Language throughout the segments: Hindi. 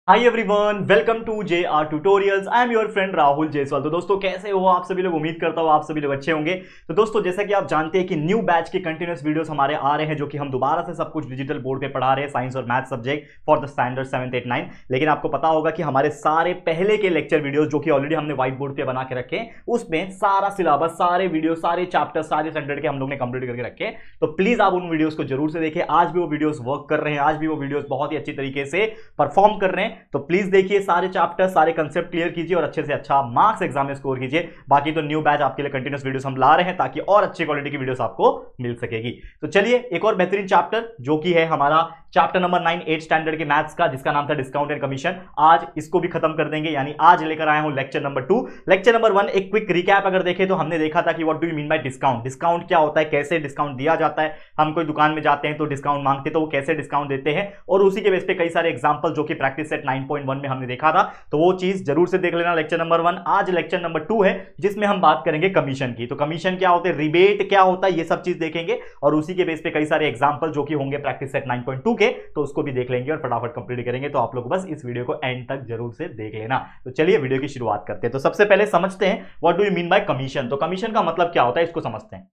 Hi everyone, welcome to J R tutorials. I am your friend Rahul Jaiswal. तो दोस्तों कैसे हो आप सभी लोग? उम्मीद करता हूँ आप सभी लोग अच्छे होंगे। तो दोस्तों जैसा कि आप जानते हैं कि न्यू बैच के कंटिन्यूस वीडियोस हमारे आ रहे हैं, जो कि हम दोबारा से सब कुछ डिजिटल बोर्ड पे पढ़ा रहे हैं, साइंस और math subject for the standard 7, 8, 9। लेकिन आपको पता होगा कि हमारे सारे पहले के लेक्चर वीडियोज जो कि ऑलरेडी हमने व्हाइट बोर्ड पे बना के रखे हैं, उसमें सारा सिलेबस, सारे वीडियो, सारे चैप्टर, सारे स्टैंडर्ड के हम लोग ने कंप्लीट करके रखे हैं। तो प्लीज आप उन वीडियोस को जरूर से देखें। आज भी वो वीडियोस वर्क कर रहे हैं, आज भी वो वीडियोस बहुत ही अच्छी तरीके से परफॉर्म कर रहे हैं। तो प्लीज देखिए, सारे चैप्टर, सारे कंसेप्ट क्लियर कीजिए और अच्छे से अच्छा मार्क्स एग्जाम में स्कोर कीजिए। बाकी तो न्यू बैच आपके लिए कंटिन्यूस वीडियोस हम ला रहे हैं ताकि और अच्छी क्वालिटी की वीडियोस आपको मिल सकेगी। तो चलिए एक और बेहतरीन चैप्टर जो कि है हमारा चैप्टर नंबर 9 8 स्टैंडर्ड के मैथ्स का, जिसका नाम था डिस्काउंट एंड कमीशन। आज इसको भी खत्म कर देंगे, यानी आज लेकर आया हूं लेक्चर नंबर 2। लेक्चर नंबर 1 एक क्विक रिकैप अगर देखें तो हमने देखा था कि what do you mean by discount. Discount क्या होता है, कैसे डिस्काउंट दिया जाता है। हम कोई दुकान में जाते हैं तो डिस्काउंट मांगते हैं, तो वो कैसे डिस्काउंट देते हैं, और उसी के बेस पे कई सारे एग्जांपल जो कि प्रैक्टिस सेट 9.1 में हमने देखा था। तो वो चीज जरूर से देख लेना लेक्चर नंबर 1। आज लेक्चर नंबर 2 है जिसमें हम बात करेंगे कमीशन की। तो कमीशन क्या होता है, रिबेट क्या होता है, ये सब चीज देखेंगे और उसी के बेस पे कई सारे एग्जांपल जो कि होंगे प्रैक्टिस सेट 9.2 के, तो उसको भी देख लेंगे और फटाफट कंप्लीट करेंगे। तो आप लोग बस इस वीडियो को एंड तक जरूर से देख लेना। तो चलिए वीडियो की शुरुआत करते हैं। तो सबसे पहले समझते हैं what do you mean by commission. तो कमीशन का मतलब क्या होता है, इसको समझते हैं।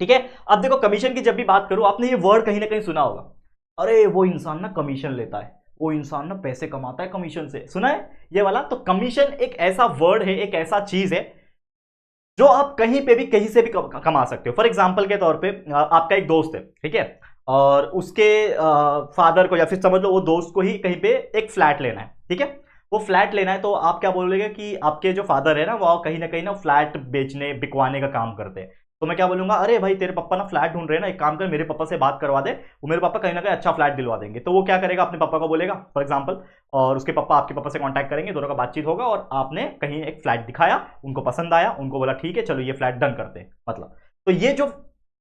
ठीक है, अब देखो कमीशन की जब भी बात करूं, आपने ये वर्ड कहीं ना कहीं सुना होगा, अरे वो इंसान ना कमीशन लेता है, वो इंसान ना पैसे कमाता है कमीशन से। सुना है ये वाला? तो कमीशन एक ऐसा वर्ड है, एक ऐसा चीज है जो आप कहीं पे भी, कहीं से भी कमा सकते हो। फॉर एग्जाम्पल के तौर पे आपका एक दोस्त है, ठीक है, और उसके फादर को, या फिर समझ लो वो दोस्त को ही कहीं पे एक फ्लैट लेना है, ठीक है। वो फ्लैट लेना है तो आप क्या बोलोगे कि आपके जो फादर है ना, वो कहीं ना फ्लैट बेचने, बिकवाने का काम करते हैं। तो मैं क्या बोलूंगा, अरे भाई तेरे पापा ना फ्लैट ढूंढ रहे हैं ना, एक काम कर मेरे पापा से बात करवा दे, वो मेरे पापा कहीं ना कहीं अच्छा फ्लैट दिलवा देंगे। तो वो क्या करेगा, अपने पापा को बोलेगा फॉर एग्जाम्पल, और उसके पापा आपके पापा से कांटेक्ट करेंगे, दोनों का बातचीत होगा, और आपने कहीं एक फ्लैट दिखाया, उनको पसंद आया, उनको बोला ठीक है चलो ये फ्लैट डन करते हैं। मतलब तो ये जो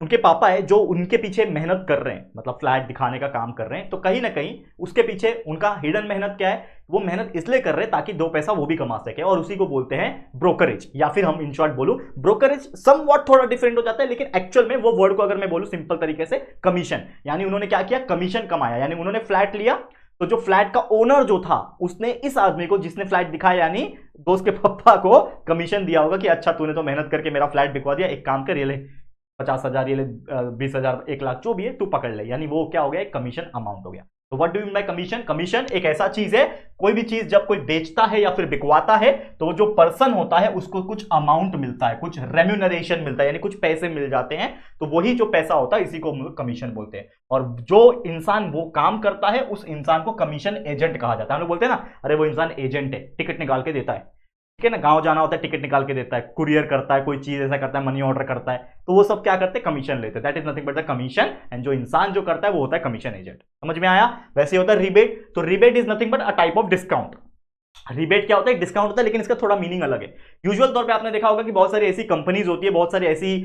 उनके पापा है जो उनके पीछे मेहनत कर रहे हैं, मतलब फ्लैट दिखाने का काम कर रहे हैं, तो कहीं ना कहीं उसके पीछे उनका हिडन मेहनत क्या है, वो मेहनत इसलिए कर रहे हैं ताकि दो पैसा वो भी कमा सके, और उसी को बोलते हैं ब्रोकरेज, या फिर हम इन शॉर्ट बोलूं ब्रोकरेज। समवॉट थोड़ा डिफरेंट हो जाता है, लेकिन एक्चुअल में वो वर्ड को अगर मैं बोलूं सिंपल तरीके से, कमीशन, यानी उन्होंने क्या किया, कमीशन कमाया। यानी उन्होंने फ्लैट लिया, तो जो फ्लैट का ओनर जो था उसने इस आदमी को जिसने फ्लैट दिखाया, यानी दोस्त के पापा को कमीशन दिया होगा कि अच्छा तूने तो मेहनत करके मेरा फ्लैट बिकवा दिया, एक काम कर ये ले 50,000, ये ले 20,000, 1 लाख, जो भी है तू पकड़ ले। यानी वो क्या हो गया, एक कमीशन अमाउंट हो गया। तो what do you mean by commission? Commission एक ऐसा चीज है, कोई भी चीज जब कोई बेचता है या फिर बिकवाता है, तो जो पर्सन होता है उसको कुछ अमाउंट मिलता है, कुछ रेम्यूनरेशन मिलता है, यानी कुछ पैसे मिल जाते हैं। तो वही जो पैसा होता है इसी को कमीशन बोलते हैं। और जो इंसान वो काम करता है उस इंसान को कमीशन एजेंट कहा जाता है। हम लोग बोलते हैं ना, अरे वो इंसान एजेंट है, टिकट निकाल के देता है, ठीक है ना, गांव जाना होता है टिकट निकाल के देता है, कुरियर करता है, कोई चीज ऐसा करता है, मनी ऑर्डर करता है, तो वो सब क्या करते हैं, कमीशन लेते हैं। That is nothing but the commission. And जो इंसान जो करता है वो होता है कमीशन एजेंट। समझ में आया? वैसे होता है रिबेट। तो rebate is nothing but a type of discount. Rebate क्या होता है, डिस्काउंट होता है, लेकिन इसका थोड़ा मीनिंग अलग है। यूजुअल तौर पे आपने देखा होगा कि बहुत सारी ऐसी कंपनीज होती है, बहुत सारी ऐसी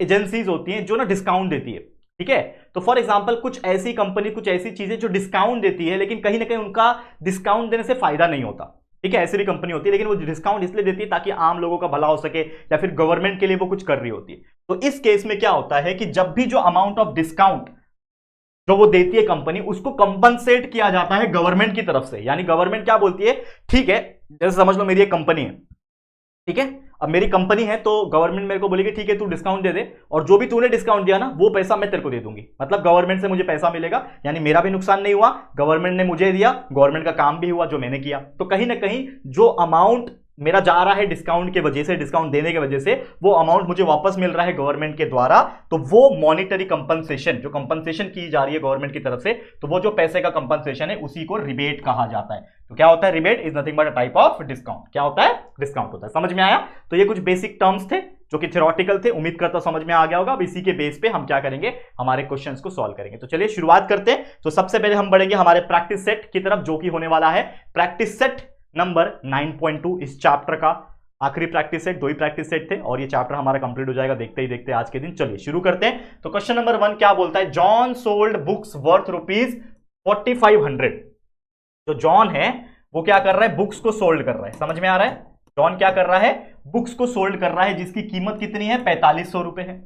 एजेंसीज होती हैं जो ना डिस्काउंट देती है, ठीक है। तो फॉर एग्जांपल कुछ ऐसी कंपनी, कुछ ऐसी चीजें जो डिस्काउंट देती है, लेकिन कहीं ना कहीं उनका डिस्काउंट देने से फायदा नहीं होता, ठीक है। ऐसी भी कंपनी होती है, लेकिन वो डिस्काउंट इसलिए देती है ताकि आम लोगों का भला हो सके, या फिर गवर्नमेंट के लिए वो कुछ कर रही होती है। तो इस केस में क्या होता है कि जब भी जो अमाउंट ऑफ डिस्काउंट जो वो देती है कंपनी, उसको कंपनसेट किया जाता है गवर्नमेंट की तरफ से। यानी गवर्नमेंट क्या बोलती है, ठीक है, जैसे समझ लो मेरी एक कंपनी है, ठीक है, अब मेरी कंपनी है, तो गवर्नमेंट मेरे को बोलेगी ठीक है तू डिस्काउंट दे दे, और जो भी तूने डिस्काउंट दिया ना वो पैसा मैं तेरे को दे दूंगी। मतलब गवर्नमेंट से मुझे पैसा मिलेगा, यानी मेरा भी नुकसान नहीं हुआ, गवर्नमेंट ने मुझे दिया, गवर्नमेंट का काम भी हुआ जो मैंने किया। तो कहीं ना कहीं जो अमाउंट मेरा जा रहा है डिस्काउंट के वजह से, डिस्काउंट देने की वजह से, वो अमाउंट मुझे वापस मिल रहा है गवर्नमेंट के द्वारा। तो वो मॉनिटरी कंपनसेशन, जो कंपनसेशन की जा रही है गवर्नमेंट की तरफ से, तो वो जो पैसे का कंपनसेशन है उसी को रिबेट कहा जाता है। तो क्या होता है, rebate is nothing but a type of discount. क्या होता है, डिस्काउंट होता है। समझ में आया? तो ये कुछ बेसिक टर्म्स थे जो कि थ्योरेटिकल थे, उम्मीद करता समझ में आ गया होगा। अब इसी के बेस पे हम क्या करेंगे, हमारे क्वेश्चंस को सॉल्व करेंगे। तो चलिए शुरुआत करते हैं। तो सबसे पहले हम बढ़ेंगे हमारे प्रैक्टिस सेट की तरफ, जो कि होने वाला है प्रैक्टिस सेट नंबर 9.2, इस चैप्टर का आखिरी प्रैक्टिस सेट। 2 ही प्रैक्टिस सेट थे और ये चैप्टर हमारा कंप्लीट हो जाएगा देखते ही देखते आज के दिन। चलिए शुरू करते हैं। तो क्वेश्चन नंबर 1 क्या बोलता है, जॉन सोल्ड बुक्स वर्थ ₹4500। जो जॉन है वो क्या कर रहा है, बुक्स को सोल्ड कर रहा है। समझ में आ रहा है? जॉन क्या कर रहा है, बुक्स को सोल्ड कर रहा है, जिसकी कीमत कितनी है, ₹4500 है।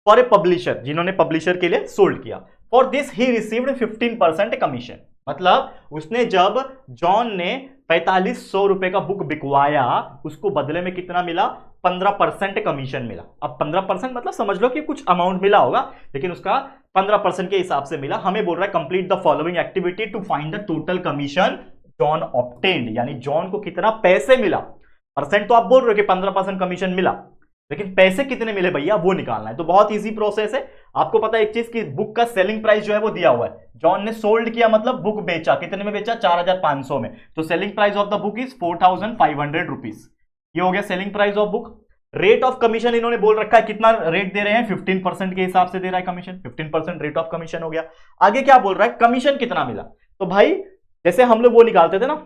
फॉर ए पब्लिशर, जिन्होंने पब्लिशर के लिए सोल्ड किया, for this he received 15% commission. मतलब उसने जब जॉन ने 4500 रुपए का बुक बिकवाया, उसको बदले में कितना मिला? 15% कमीशन मिला। अब 15% मतलब समझ लो कि कुछ अमाउंट मिला होगा, लेकिन उसका 15% के हिसाब से मिला। हमें बोल रहा है complete the following activity to find the total commission John obtained, यानी जॉन को कितना पैसे मिला। परसेंट तो आप बोल रहे हो कि 15% कमीशन मिला, लेकिन पैसे कितने मिले भैया वो निकालना है। तो बहुत इजी प्रोसेस है। आपको पता है एक चीज की बुक का सेलिंग प्राइस जो है वो दिया हुआ है। जॉन ने सोल्ड किया मतलब बुक बेचा, कितने में बेचा? 4500 में। तो selling price of the book is 4500 rupees. ये हो गया selling price of book. Rate of commission इन्होंने बोल रखा है, कितना रेट दे रहे हैं? 15% के हिसाब से दे रहा है कमीशन। 15% रेट ऑफ कमीशन हो गया। आगे क्या बोल रहा है? कमीशन कितना मिला। तो भाई जैसे हम लोग वो निकालते थे ना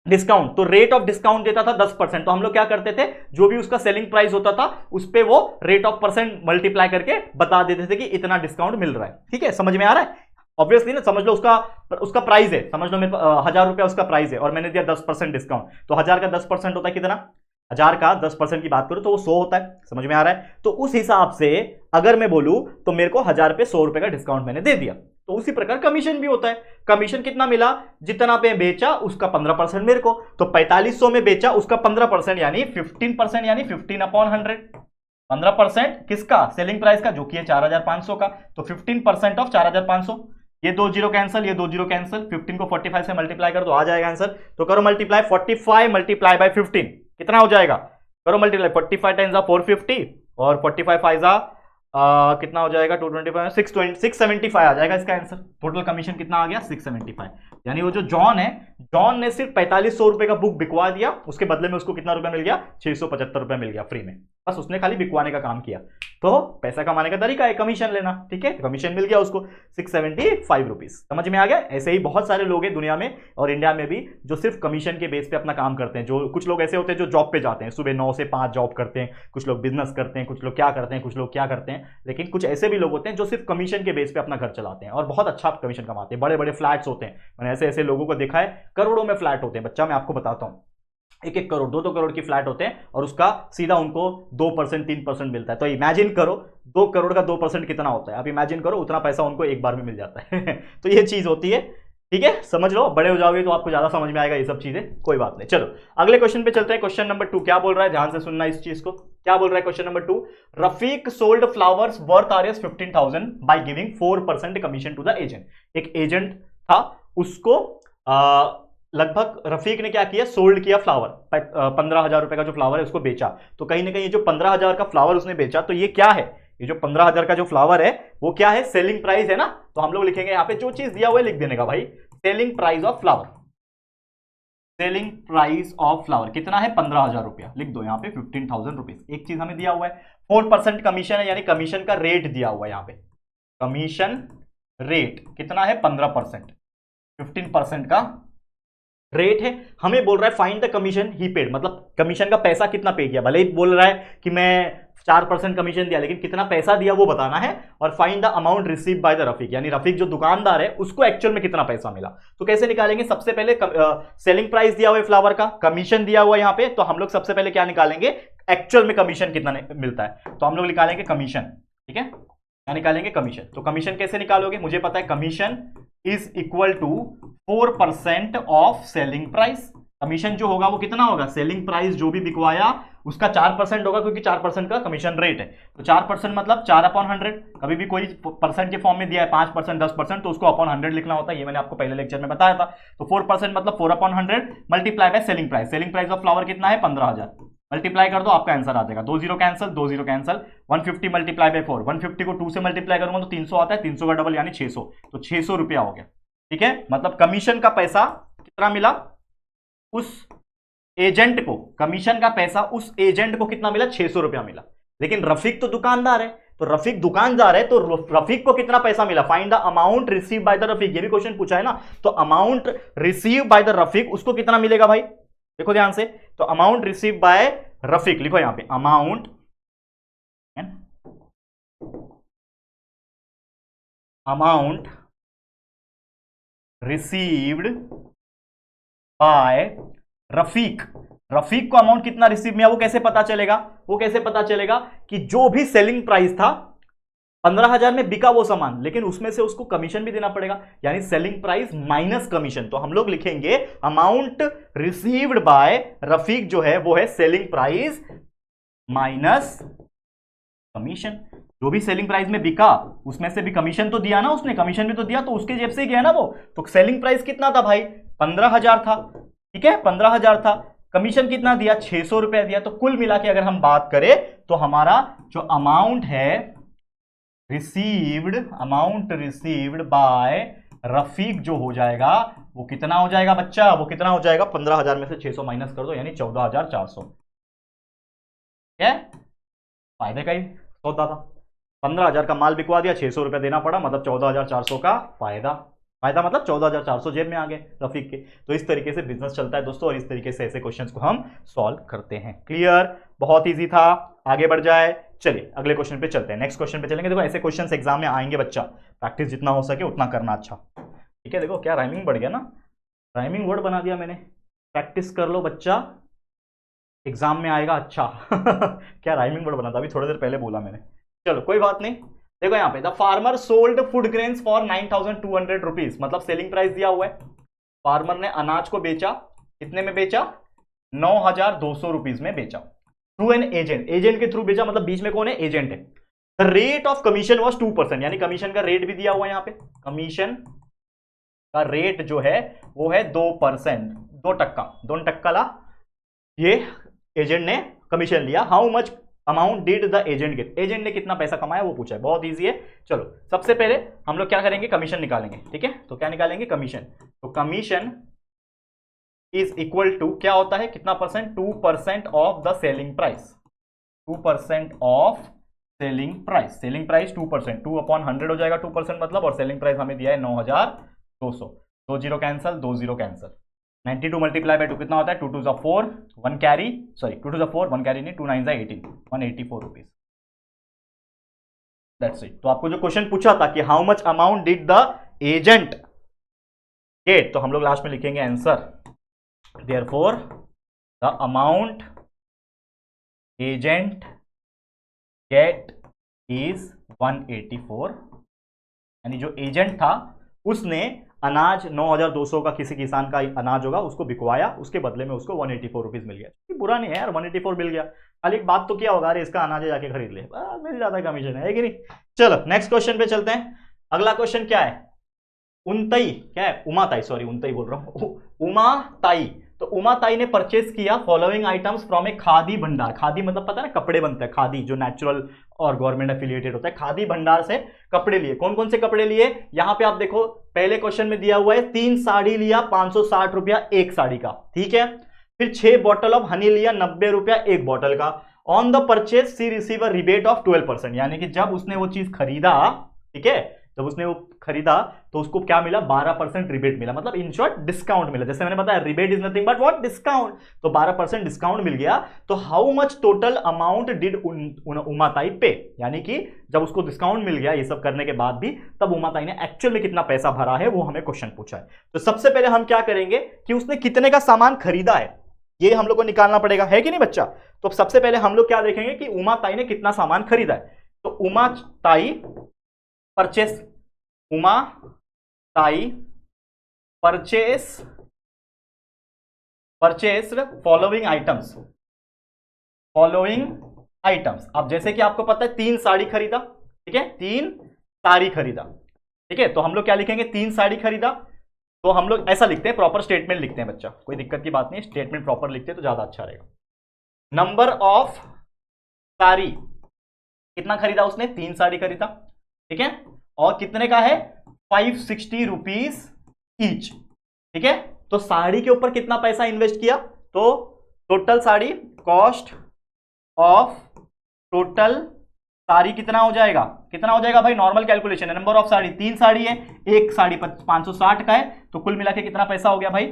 डिस्काउंट, तो रेट ऑफ डिस्काउंट देता था 10%। तो हम लोग क्या करते थे, जो भी उसका सेलिंग प्राइस होता था उस पे वो रेट ऑफ परसेंट मल्टीप्लाई करके बता देते थे कि इतना डिस्काउंट मिल रहा है। ठीक है, समझ में आ रहा है? ऑब्वियसली ना, समझ लो उसका प्राइस है, समझ लो मेरे 1000 रुपया उसका प्राइस है और मैंने दिया 10% डिस्काउंट, तो 1000 का 10% होता है कितना? 1000 का 10% की बात करूं तो वो 100 होता है। समझ में आ रहा है? तो उस हिसाब से अगर मैं बोलूं तो मेरे को 1000 पे 100 रुपए का डिस्काउंट मैंने दे दिया। तो उसी प्रकार कमीशन भी होता है। कमीशन कितना मिला? जितना पे बेचा उसका 15% मेरे को। तो 4500 में बेचा, उसका 15% यानी 15%, यानी 15/100। 15% किसका? सेलिंग प्राइस का, जो कि है 4500 का। तो 15% ऑफ 4500। ये 2 जीरो कैंसिल, ये 2 जीरो कैंसिल। 15 को 45 से मल्टीप्लाई कर दो, आ जाएगा आंसर। तो करो मल्टीप्लाई, 45 मल्टीप्लाई बाय 15 कितना हो जाएगा? करो मल्टीप्लाई, 45 टाइम्स 450 और 45 फाइजा कितना हो जाएगा? 225, 675 आ जाएगा इसका आंसर। टोटल कमीशन कितना आ गया? 675। यानी वो जो जॉन है, जॉन ने सिर्फ 4500 रुपए का बुक बिकवा दिया, उसके बदले में उसको कितना रुपया मिल गया? 675 रुपए मिल गया फ्री में। बस उसने खाली बिकवाने का काम किया। तो पैसा कमाने का तरीका है कमीशन लेना। ठीक है, कमीशन मिल गया उसको 675 रुपीज। समझ में आ गया? ऐसे ही बहुत सारे लोग हैं दुनिया में और इंडिया में भी जो सिर्फ कमीशन के बेस पे अपना काम करते हैं। जो कुछ लोग ऐसे होते हैं जो जॉब पे जाते हैं, सुबह 9 से 5 जॉब करते हैं, कुछ लोग बिजनेस करते हैं, कुछ लोग क्या करते हैं, कुछ लोग क्या करते हैं, लेकिन कुछ ऐसे भी लोग होते हैं जो सिर्फ कमीशन के बेस पे अपना घर चलाते हैं और बहुत अच्छा कमीशन कमाते हैं। बड़े बड़े फ्लैट्स होते हैं, मैंने ऐसे ऐसे लोगों को देखा है, करोड़ों में फ्लैट होते हैं। बच्चा मैं आपको बताता हूं, 1-1 करोड़ 2-2 करोड़ की फ्लैट होते हैं और उसका सीधा उनको 2% 3% मिलता है। तो इमेजिन करो 2 करोड़ का 2% कितना होता है। आप इमेजिन करो उतना पैसा उनको एक बार में मिल जाता है। तो ये चीज होती है। ठीक है, समझ लो, बड़े हो जाओगे तो आपको ज्यादा समझ में आएगा ये सब चीजें। कोई बात नहीं, चलो अगले क्वेश्चन पे चलते हैं। क्वेश्चन नंबर 2 क्या बोल रहा है, ध्यान से सुनना इस चीज को। क्या बोल रहा है question number 2? Rafiq sold flowers worth Rs 15,000 by giving 4% commission to the agent. एक एजेंट था, उसको लगभग रफीक ने क्या किया? सोल्ड किया फ्लावर, 15,000 रुपए का जो फ्लावर है उसको बेचा। तो कहीं ना कहीं ये जो 15,000 का फ्लावर उसने बेचा, तो ये क्या है? ये जो 15,000 का जो फ्लावर है वो क्या है? सेलिंग प्राइस है ना। तो हम लोग लिखेंगे यहाँ पे जो चीज दिया हुआ है लिख देने का भाई, selling price of flower. Selling price of flower कितना है? 15,000 रुपया। लिख दो यहाँ पे 15,000 रुपीज। एक चीज हमें दिया हुआ है, 4% कमीशन है, यानी कमीशन का रेट दिया हुआ है यहाँ पे। कमीशन रेट कितना है? 15%। 15% का रेट है। हमें बोल रहा है find the commission he paid, मतलब कमीशन का पैसा कितना पे किया। भले ही बोल रहा है कि मैं 4% कमीशन दिया, लेकिन कितना पैसा दिया वो बताना है। और find the amount receive by the Rafiq, यानी रफीक जो दुकानदार है उसको एक्चुअल में कितना पैसा मिला। तो कैसे निकालेंगे? सबसे पहले सेलिंग प्राइस दिया हुआ है फ्लावर का, कमीशन दिया हुआ है यहाँ पे, तो हम लोग सबसे पहले क्या निकालेंगे? एक्चुअल में कमीशन कितना मिलता है। तो हम लोग निकालेंगे कमीशन। ठीक है, क्या निकालेंगे? कमीशन। तो कमीशन कैसे निकालोगे? मुझे पता है commission is equal to 4% of selling price. Commission जो होगा वो कितना होगा? सेलिंग प्राइस जो भी बिकवाया उसका 4% होगा, क्योंकि 4% का कमीशन रेट है। तो 4% मतलब 4/100। कभी भी कोई परसेंट के फॉर्म में दिया है 5%, 10%, तो उसको अपॉन 100 लिखना होता है। ये मैंने आपको पहले लेक्चर में बताया था। तो 4% मतलब 4/100 multiply by selling price. Selling price of flower कितना है? 15,000। मल्टीप्लाई कर दो, आपका आंसर आ जाएगा। 2 zero cancel, 2 zero cancel. 150 multiply by 4, 150 को 2 से मल्टीप्लाई करूंगा तो 300 आता है, 300 का डबल यानी 600। तो 600 रुपया हो गया। ठीक है, मतलब कमीशन का पैसा कितना मिला उस एजेंट को? कमीशन का पैसा उस एजेंट को कितना मिला? 600 रुपया मिला। लेकिन रफीक तो दुकानदार है, तो रफीक दुकानदार है, तो रफीक को कितना पैसा मिला? Find the amount receive by the Rafiq. ये भी क्वेश्चन पूछा है ना, तो amount receive by the Rafiq उसको कितना मिलेगा भाई? देखो ध्यान से, तो अमाउंट रिसीव बाय रफीक लिखो यहां पे, amount received by Rafiq. Rafiq को अमाउंट कितना रिसीव मिला वो कैसे पता चलेगा? वो कैसे पता चलेगा कि जो भी सेलिंग प्राइस था 15,000 में बिका वो सामान, लेकिन उसमें से उसको कमीशन भी देना पड़ेगा, यानी सेलिंग प्राइस माइनस कमीशन। तो हम लोग लिखेंगे अमाउंट रिसीव्ड बाय रफीक जो है वो है सेलिंग प्राइस माइनस कमीशन। जो भी सेलिंग प्राइस में बिका उसमें से भी कमीशन तो दिया ना, उसने कमीशन भी तो दिया, तो उसके जेब से ही गया ना वो। तो सेलिंग प्राइस कितना था भाई, 15,000 था, ठीक है, 15,000 था। कमीशन कितना दिया, 600 रुपया दिया। तो कुल मिला के अगर हम बात करें तो हमारा जो अमाउंट है अमाउंट रिसीव्ड बाय रफीक जो हो जाएगा वो कितना हो जाएगा बच्चा, वो कितना हो जाएगा, 15,000 में से 600 माइनस कर दो, यानी 14,400। क्या फायदे का ही सौदा था, 15,000 का माल बिकवा दिया, 600 रुपया देना पड़ा, मतलब 14,400 का फायदा। फायदा मतलब 14,400 जेब में आ गए रफीक के। तो इस तरीके से बिजनेस चलता है दोस्तों, और इस तरीके से ऐसे क्वेश्चंस को हम सॉल्व करते हैं। क्लियर, बहुत इजी था। आगे बढ़ जाए, चलिए अगले क्वेश्चन पे चलते हैं, नेक्स्ट क्वेश्चन पे चलेंगे। देखो ऐसे क्वेश्चंस एग्जाम में आएंगे बच्चा, प्रैक्टिस जितना हो सके उतना करना। अच्छा ठीक है, देखो क्या राइमिंग बढ़ गया ना, राइमिंग वर्ड बना दिया मैंने। प्रैक्टिस कर लो बच्चा, एग्जाम में आएगा। अच्छा क्या राइमिंग वर्ड बना था, अभी थोड़ी देर पहले बोला मैंने। चलो कोई बात नहीं। देखो यहाँ पे the farmer sold food grains for 9,200 rupees, मतलब सेलिंग प्राइस दिया हुआ है। फार्मर ने अनाज को बेचा, कितने में बेचा, 9,200 रुपीज में बेचा। थ्रू एन एजेंट, एजेंट के थ्रू बेचा, मतलब बीच में कौन है, एजेंट है। The rate of commission was 2%, यानी कमीशन का रेट भी दिया हुआ है यहाँ पे। कमीशन का रेट जो है वो है 2%, 2% ला ये एजेंट ने कमीशन लिया। How much amount did the agent get, agent ने कितना पैसा कमाया वो पूछा है, बहुत इजी है। चलो सबसे पहले हम लोग क्या करेंगे, कमीशन निकालेंगे, ठीक है। तो क्या निकालेंगे, कमीशन। तो कमीशन इज इक्वल टू क्या होता है, कितना percent, 2% of the selling price, 2% of selling price. Selling price 2%, 2/100 हो जाएगा 2% मतलब, और सेलिंग प्राइस हमें दिया है 9,200। 2 0 कैंसल, 2 0 कैंसल। 92 मल्टीप्लाई बाय 2 कितना होता है, 2 2 जा 4, 1 कैरी, सॉरी 2 2 जा 4, 1 कैरी नहीं, 2 9 जा 18, 184 रुपीज। That's it. तो आपको जो क्वेश्चन पूछा था कि how much amount did the agent get, तो हम लोग लास्ट में लिखेंगे answer, therefore the amount agent get is 184, यानी जो एजेंट था उसने अनाज 9,200 का, किसी किसान का अनाज होगा उसको बिकवाया, उसके बदले में उसको 184 रुपीज मिल गया। बुरा नहीं है यार, 184 मिल गया। खाली एक बात तो क्या होगा, अरे इसका अनाज जाके खरीद ले, मिल जाता है कमीशन, है कि नहीं। चलो नेक्स्ट क्वेश्चन पे चलते हैं। अगला क्वेश्चन क्या है, उनतई, क्या है, उमाताई, सॉरी उनतई बोल रहा हूं, उमाताई। तो उमाताई ने परचेस किया फॉलोइंग आइटम्स फ्रॉम ए खादी भंडार। खादी मतलब पता है ना, कपड़े बनते हैं, खादी जो नेचुरल और गवर्नमेंट एफिलिएटेड होता है। खादी भंडार से कपड़े लिए, कौन कौन से कपड़े लिए, यहां पे आप देखो पहले क्वेश्चन में दिया हुआ है 3 साड़ी लिया, 560 रुपया एक साड़ी का, ठीक है। फिर 6 बॉटल ऑफ हनी लिया, 90 रुपया एक बॉटल का। On the purchase she receive a rebate of 12%, यानी कि जब उसने वो चीज खरीदा, ठीक है, जब उसने वो खरीदा तो उसको क्या मिला, 12% रिबेट मिला, मतलब इन शॉर्ट डिस्काउंट मिला। जैसे मैंने बताया rebate is nothing but what, discount. तो 12% डिस्काउंट मिल गया। तो how much total amount did Umatai pay, यानी कि जब उसको डिस्काउंट मिल गया ये सब करने के बाद भी, तब उमाताई ने एक्चुअल में कितना पैसा भरा है वो हमें क्वेश्चन पूछा है। तो सबसे पहले हम क्या करेंगे कि उसने कितने का सामान खरीदा है ये हम लोग को निकालना पड़ेगा, है कि नहीं बच्चा। तो सबसे पहले हम लोग क्या देखेंगे कि उमाताई ने कितना सामान खरीदा है। तो Umatai purchase, Umatai purchased following items, अब जैसे कि आपको पता है 3 साड़ी खरीदा, ठीक है, 3 साड़ी खरीदा, ठीक है। तो हम लोग क्या लिखेंगे, 3 साड़ी खरीदा। तो हम लोग ऐसा लिखते हैं, प्रॉपर स्टेटमेंट लिखते हैं बच्चा, कोई दिक्कत की बात नहीं, स्टेटमेंट प्रॉपर लिखते हैं तो ज्यादा अच्छा रहेगा। नंबर ऑफ साड़ी, कितना खरीदा उसने, 3 साड़ी खरीदा, ठीक है, और कितने का है, 560 रुपीज ईच, ठीक है। तो साड़ी के ऊपर कितना पैसा इन्वेस्ट किया, तो total sari, cost of total sari कितना हो जाएगा, भाई नॉर्मल कैलकुलेशन है, नंबर ऑफ साड़ी, 3 साड़ी है, एक साड़ी 560 का है, तो कुल मिला के कितना पैसा हो गया भाई,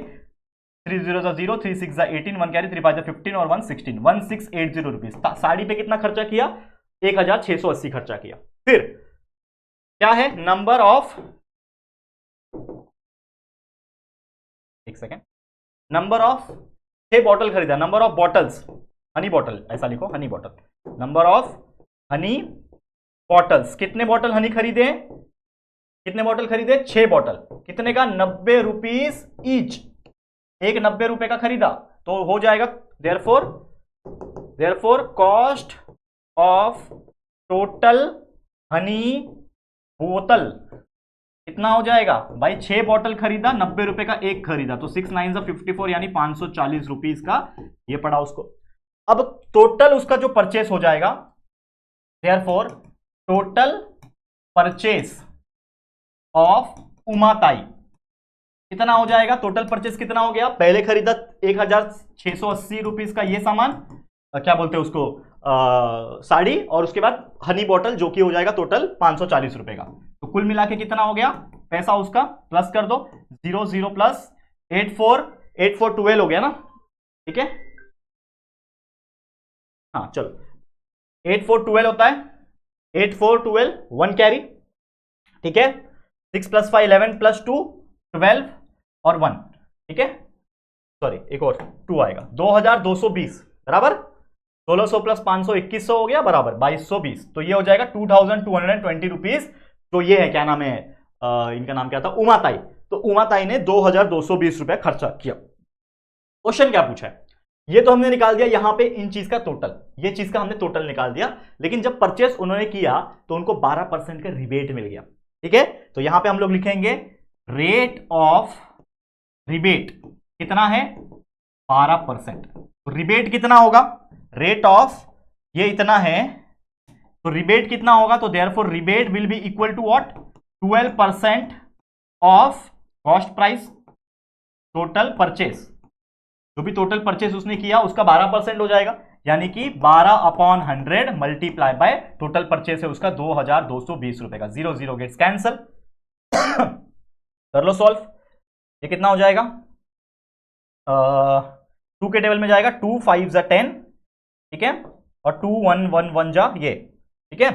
3 0 0, 3 6 18, 1 कैरी, 3 5 15 और 1 16, 1680 रुपीज। साड़ी पे कितना खर्चा किया, 1680 खर्चा किया। फिर क्या है, नंबर ऑफ, एक सेकेंड, नंबर ऑफ 6 बॉटल खरीदा, number of bottles, Honey bottle ऐसा लिखो, Honey bottle, number of honey bottles, कितने बॉटल हनी खरीदे, कितने बॉटल खरीदे, 6 बॉटल, कितने का, 90 रुपीज ईच, एक 90 रुपए का खरीदा, तो हो जाएगा therefore cost of total Honey बोतल कितना हो जाएगा भाई, 6 बॉटल खरीदा, 90 रुपए का एक खरीदा, तो 6 9 54 यानी 540 रुपीज का ये पड़ा उसको। अब टोटल उसका जो परचेस हो जाएगा, therefore total purchase of Umatai कितना हो जाएगा, टोटल परचेस कितना हो गया, पहले खरीदा 1680 रुपीज का ये सामान, क्या बोलते हैं उसको, साड़ी, और उसके बाद हनी बॉटल जो कि हो जाएगा टोटल 540 रुपए का। तो कुल मिला के कितना हो गया पैसा उसका, प्लस कर दो, 0 0 प्लस 8 4 12 हो गया ना, ठीक है, हाँ चलो 8 4 12 होता है, 8 4 12 1 कैरी, ठीक है, 6 प्लस 5 11 प्लस 2 12 और 1, ठीक है, सॉरी एक और 2 आएगा, 2220 बराबर, 1600 प्लस 500 2100 हो गया बराबर 2220, तो ये हो जाएगा 2220 रुपीज। तो ये है, क्या नाम है, इनका नाम क्या था, उमाताई। तो उमाताई ने 2220 रुपए खर्चा किया। क्वेश्चन क्या पूछा है, ये तो हमने निकाल दिया यहां पे इन चीज का टोटल, ये चीज का हमने टोटल निकाल दिया, लेकिन जब परचेस उन्होंने किया तो उनको 12% का रिबेट मिल गया, ठीक है, तो यहां पे हम लोग लिखेंगे रेट ऑफ रिबेट कितना है 12%, तो रिबेट कितना होगा, रेट ऑफ ये इतना है, तो रिबेट कितना होगा, तो therefore rebate will be equal to what, 12% of cost price total purchase, जो भी टोटल परचेस उसने किया उसका 12% हो जाएगा, यानी कि 12/100 मल्टीप्लाई बाय टोटल परचेस है उसका 2220 रुपए का, 0 0 गेट्स कैंसल। कर लो सॉल्व, ये कितना हो जाएगा, 2 के टेबल में जाएगा, 2 5 जा 10, ठीक है, और 2 1 1 1 जा ये, ठीक है,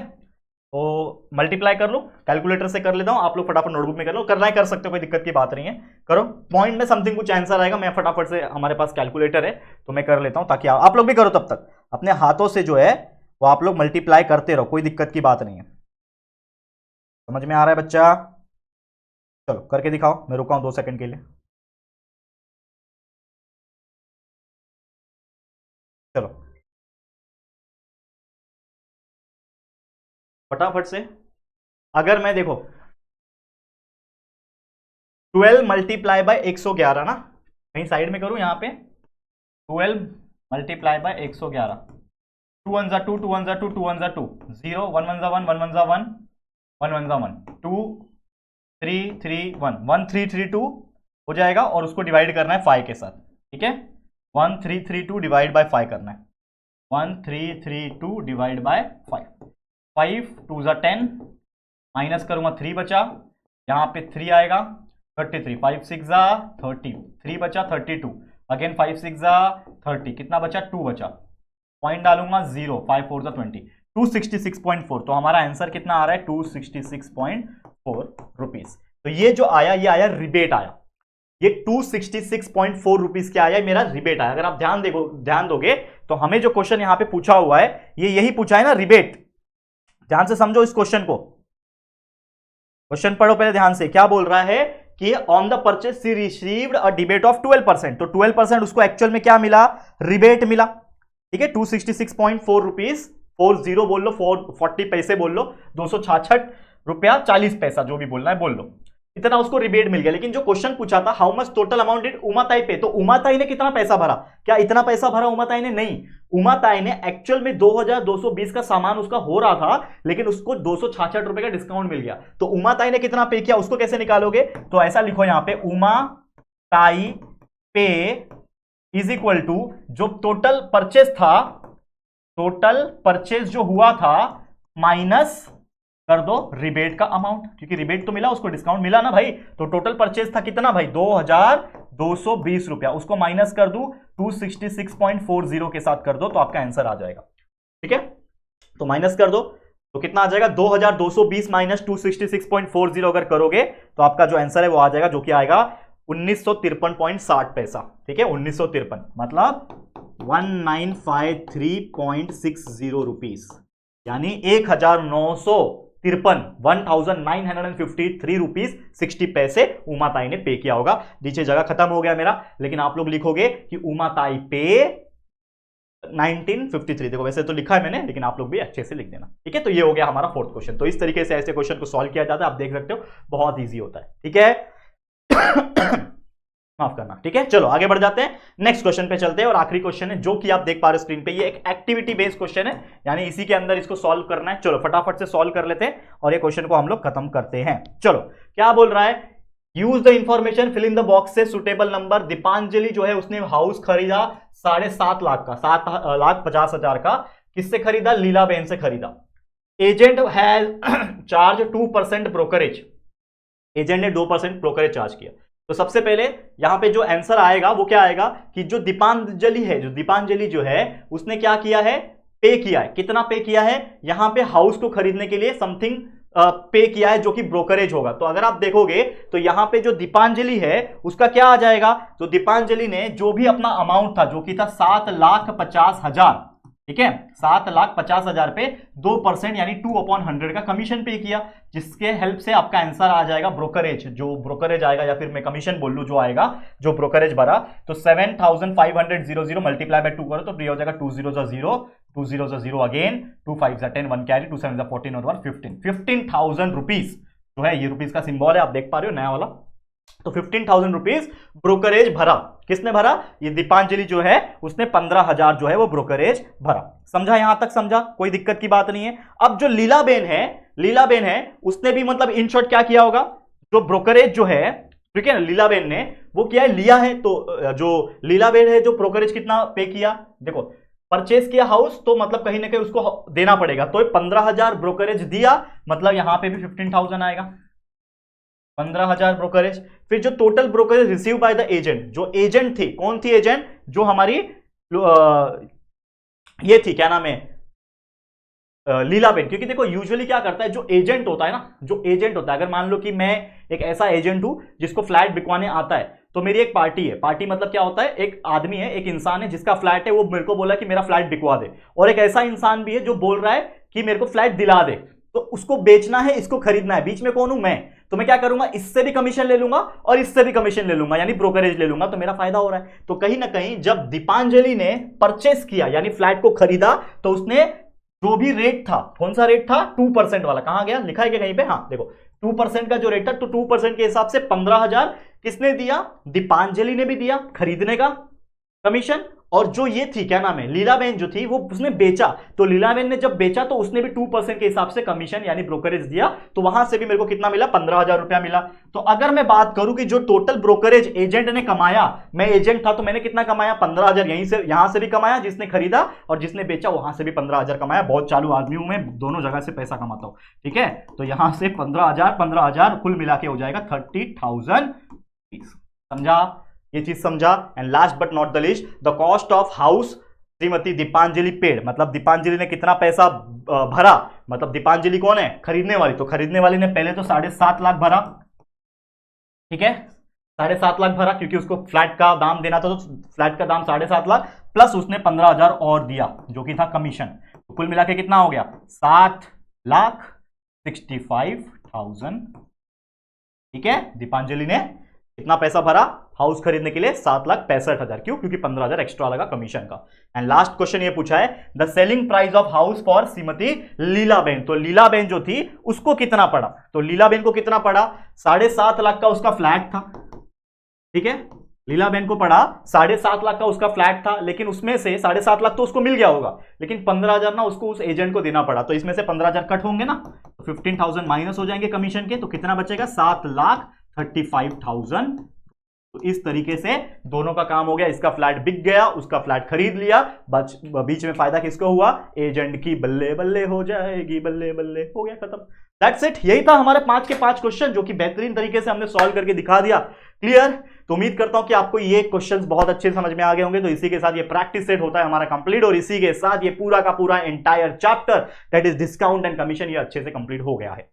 तो मल्टीप्लाई कर लो, कैलकुलेटर से कर लेता हूं, आप लोग फटाफट नोटबुक में कर लो, करना है कर सकते हो, कोई दिक्कत की बात नहीं है, करो, पॉइंट में समथिंग कुछ आंसर आएगा, मैं फटाफट से, हमारे पास कैलकुलेटर है तो मैं कर लेता हूं, ताकि आप लोग भी करो, तब तक अपने हाथों से जो है वो आप लोग मल्टीप्लाई करते रहो, कोई दिक्कत की बात नहीं है। समझ में आ रहा है बच्चा, चलो करके दिखाओ, मैं रुका हूं 2 सेकंड के लिए, चलो फटाफट से। अगर मैं देखो 12 मल्टीप्लाई बाय 111 ना, कहीं साइड में करूं यहां पे, 12 मल्टीप्लाई बाय 111, 2 1 जा 2 2 1 जा 2 2 1 जा 2 0 1 1 जा 1 1 1 जा 1 1 1 जा 1 2 3 3 1 1 3 3 2 हो जाएगा, और उसको डिवाइड करना है 5 के साथ, ठीक है, 1 3 3 2 डिवाइड बाय 5 करना है, 1 3 3 2 डिवाइड बाय 5, 5 2 जा 10, माइनस करूंगा 3 बचा, यहां पे 3 आएगा, 33, 5 6 जा 30, 3 बचा 32, अगेन 5 6 जा 30, कितना बचा 2 बचा, पॉइंट डालूंगा 0, 5 4 जा 20, 266.4, तो हमारा आंसर कितना आ रहा है 266.4 रुपीज। तो ये जो आया, ये आया रिबेट आया, ये 266.4 रुपीज क्या आया, मेरा रिबेट आया। अगर आप ध्यान दोगे तो हमें जो क्वेश्चन यहां पे पूछा हुआ है ये यही पूछा है ना, रिबेट। ध्यान से समझो इस क्वेश्चन को, क्वेश्चन पढ़ो पहले ध्यान से, क्या बोल रहा है कि on the purchase she received a rebate of 12%, तो 12% उसको एक्चुअल में क्या मिला, रिबेट मिला, ठीक है, 266.4 रुपीज, 40 बोल लो, 40 पैसे बोल लो, 266 रुपया 40 पैसा, जो भी बोलना है बोल लो, इतना उसको रिबेट मिल गया। लेकिन जो क्वेश्चन पूछा था how much total amount did Umatai pay, तो उमाताई ने कितना पैसा भरा, क्या इतना पैसा भरा उमाताई ने, नहीं, उमाताई ने एक्चुअल में 2220 का सामान उसका हो रहा था, लेकिन उसको 266 रुपए का डिस्काउंट मिल गया, तो उमाताई ने कितना पे किया उसको कैसे निकालोगे, तो ऐसा लिखो यहां पे, उमाताई पे इज इक्वल टू जो टोटल परचेस था, टोटल परचेस जो हुआ था माइनस कर दो रिबेट का अमाउंट, क्योंकि रिबेट तो मिला, उसको डिस्काउंट मिला ना भाई, तो टोटल परचेज था कितना भाई 2220 रुपया, उसको माइनस कर दू 266.40 के साथ कर दो, तो आपका आंसर आ जाएगा, ठीक है, तो माइनस कर दो तो कितना आ जाएगा 2220 माइनस 266.40 अगर करोगे तो आपका जो आंसर है वो आ जाएगा, जो कि आएगा 1953.60 पैसा, ठीक है, 1953 मतलब 1953.60 रुपीज, यानी 1953 ₹1953 उमाताई ने पे किया होगा। नीचे जगह खत्म हो गया मेरा, लेकिन आप लोग लिखोगे कि उमाताई पे 1953। देखो वैसे तो लिखा है मैंने, लेकिन आप लोग भी अच्छे से लिख देना, ठीक है। तो ये हो गया हमारा फोर्थ क्वेश्चन। तो इस तरीके से ऐसे क्वेश्चन को सॉल्व किया जाता है, आप देख सकते हो बहुत ईजी होता है, ठीक है। माफ करना, ठीक है। चलो आगे बढ़ जाते हैं, नेक्स्ट क्वेश्चन पे चलते हैं। और आखिरी क्वेश्चन है जो कि आप देख पा रहे हो स्क्रीन पे, ये एक एक्टिविटी बेस्ड क्वेश्चन है, यानी इसी के अंदर इसको सॉल्व करना है। चलो फटाफट से सॉल्व कर लेते हैं और ये क्वेश्चन को हम लोग खत्म करते हैं। चलो क्या बोल रहा है, use the information, fill in the box से सुटेबल नंबर। दीपांजलि जो है उसने हाउस खरीदा 7.5 लाख का, 7,50,000 का। किससे खरीदा? लीलाबेन से खरीदा। Agent has charge 2% brokerage, agent ने 2% ब्रोकरेज चार्ज किया। तो सबसे पहले यहां पे जो आंसर आएगा वो क्या आएगा कि जो दीपांजलि जो है उसने क्या किया है, पे किया है। कितना पे किया है? यहां पे हाउस को खरीदने के लिए समथिंग पे किया है, जो कि ब्रोकरेज होगा। तो अगर आप देखोगे तो यहां पे जो दीपांजलि है उसका क्या आ जाएगा, तो दीपांजलि ने जो भी अपना अमाउंट था जो कि था 7,50,000, ठीक है, 7,50,000 पे 2% यानी 2/100 का कमीशन पे किया, जिसके हेल्प से आपका आंसर आ जाएगा ब्रोकरेज। जो ब्रोकरेज आएगा, या फिर मैं कमीशन बोल लूं, जो आएगा जो ब्रोकरेज भरा, तो 7,500 मल्टीप्लाई बाय 2 करो तो ये हो जाएगा 2 0 0 2 0 0 अगेन 2 5 10 1 कैरी 2 7 14 और 1 15,000 रुपीज जो है, ये रुपीज का सिंबल है, आप देख पा रहे हो नया वाला। तो 15,000 रुपीज ब्रोकरेज भरा। किसने भरा? ये दीपांजलि जो है उसने 15,000 जो है वो ब्रोकरेज भरा। समझा? यहां तक समझा, कोई दिक्कत की बात नहीं है। अब जो लीलाबेन है उसने भी मतलब इन शॉर्ट क्या किया होगा, जो ब्रोकरेज जो है, ठीक है ना, लीलाबेन ने वो क्या है, लिया है। तो जो लीलाबेन है जो ब्रोकरेज कितना पे किया, देखो परचेस किया हाउस, तो मतलब कहीं ना कहीं उसको देना पड़ेगा। तो 15,000 ब्रोकरेज दिया, मतलब यहां पे भी 15,000 आएगा, 15,000 ब्रोकरेज। फिर जो total brokerage receive by the agent, जो एजेंट थी, कौन थी एजेंट? जो हमारी ये थी, क्या नाम है, लीलाबेन। क्योंकि देखो यूजुअली क्या करता है जो एजेंट होता है ना, जो एजेंट होता है, अगर मान लो कि मैं एक ऐसा एजेंट हूं जिसको फ्लैट बिकवाने आता है, तो मेरी एक पार्टी है। पार्टी मतलब क्या होता है, एक आदमी है, एक इंसान है जिसका फ्लैट है, वो मेरे को बोला कि मेरा फ्लैट बिकवा दे। और एक ऐसा इंसान भी है जो बोल रहा है कि मेरे को फ्लैट दिला दे। तो उसको बेचना है, इसको खरीदना है, बीच में कौन हूं मैं। तो मैं क्या करूंगा, इससे भी कमीशन ले लूंगा और इससे भी कमीशन ले लूंगा, यानी ब्रोकरेज ले लूंगा, तो मेरा फायदा हो रहा है। तो कहीं ना कहीं जब दीपांजलि ने परचेस किया, यानी फ्लैट को खरीदा, तो उसने जो भी रेट था, कौन सा रेट था, 2% वाला, कहां गया, लिखा है क्या कहीं पे, हाँ देखो 2% का जो रेट था, तो 2% के हिसाब से 15,000 किसने दिया, दीपांजलि ने भी दिया खरीदने का कमीशन। और जो ये थी, क्या नाम है, लीलाबेन जो थी, वो उसने बेचा। तो लीलाबेन ने जब बेचा तो उसने भी 2% के हिसाब से कमीशन यानी ब्रोकरेज दिया। तो वहां से भी मेरे को कितना मिला, 15,000 रुपया मिला। तो अगर मैं बात करूं कि जो टोटल ब्रोकरेज एजेंट ने कमाया, मैं एजेंट था तो मैंने कितना कमाया, 15,000 यहां से भी कमाया, जिसने खरीदा, और जिसने बेचा वहां से भी 15,000 कमाया। बहुत चालू आदमी हूं मैं, दोनों जगह से पैसा कमाता हूं, ठीक है। तो यहां से 15,000 कुल मिला के हो जाएगा 30,000। समझा, ये चीज समझा। And last but not the least, the cost of house Shrimati Deepanjali paid, मतलब दीपांजलि ने कितना पैसा भरा, मतलब दीपांजलि कौन है, खरीदने वाली। तो खरीदने वाली ने पहले तो 7.5 लाख भरा, ठीक है, 7.5 लाख भरा, क्योंकि उसको फ्लैट का दाम देना था, तो फ्लैट का दाम 7.5 लाख, प्लस उसने 15,000 और दिया जो कि था कमीशन। तो कुल मिला के कितना हो गया, 7,65,000, ठीक है। दीपांजलि ने कितना पैसा भरा हाउस खरीदने के लिए, 7,65,000। क्यों? क्योंकि 15,000 एक्स्ट्रा लगा कमीशन का। एंड लास्ट क्वेश्चन ये पूछा है, the selling price of house for Shrimati Leelaben. तो लीलाबेन जो थी उसको कितना पड़ा, तो लीलाबेन को कितना पड़ा, 7.5 लाख का उसका फ्लैट था, ठीक है। लीलाबेन को पड़ा 7.5 लाख का उसका फ्लैट था, लेकिन उसमें से 7.5 लाख तो उसको मिल गया होगा, लेकिन 15,000 ना उसको उस एजेंट को देना पड़ा। तो इसमें से 15,000 कट होंगे ना, तो 15,000 माइनस हो जाएंगे कमीशन के, तो कितना बचेगा, 7,35,000। तो इस तरीके से दोनों का काम हो गया, इसका फ्लैट बिक गया, उसका फ्लैट खरीद लिया, बीच में फायदा किसको हुआ, एजेंट की। बल्ले बल्ले हो जाएगी, बल्ले बल्ले, हो गया खत्म। दैट्स इट, यही था हमारे 5 के 5 क्वेश्चन, जो कि बेहतरीन तरीके से हमने सॉल्व करके दिखा दिया। क्लियर? तो उम्मीद करता हूं कि आपको ये क्वेश्चंस बहुत अच्छे समझ में आ गए होंगे। तो इसी के साथ ये प्रैक्टिस सेट होता है हमारा कंप्लीट, और इसी के साथ ये पूरा का पूरा entire chapter that is discount and commission, ये अच्छे से कंप्लीट हो गया है।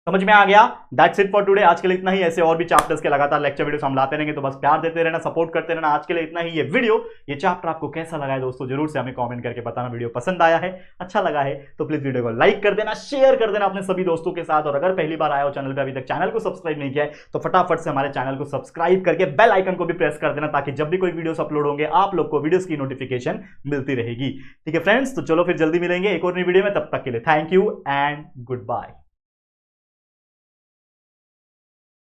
समझ में आ गया? That's it for today. आज के लिए इतना ही। ऐसे और भी चैप्टर्स के लगातार लेक्चर वीडियोस हम लाते रहेंगे, तो बस प्यार देते रहना, सपोर्ट करते रहना। आज के लिए इतना ही। ये वीडियो, ये चैप्टर आपको कैसा लगा है दोस्तों, जरूर से हमें कमेंट करके बताना। वीडियो पसंद आया है, अच्छा लगा है तो प्लीज वीडियो को लाइक कर देना, शेयर कर देना अपने सभी दोस्तों के साथ। और अगर पहली बार आया हो चैनल पे, अभी तक चैनल को सब्सक्राइब नहीं किया है, तो फटाफट से हमारे चैनल को सब्सक्राइब करके बेल आइकन को भी प्रेस कर देना, ताकि जब भी कोई वीडियोस अपलोड होंगे आप लोग को वीडियोस की नोटिफिकेशन मिलती रहेगी। ठीक है फ्रेंड्स, तो चलो फिर जल्दी मिलेंगे एक और नई वीडियो में। तब तक के लिए thank you and good bye.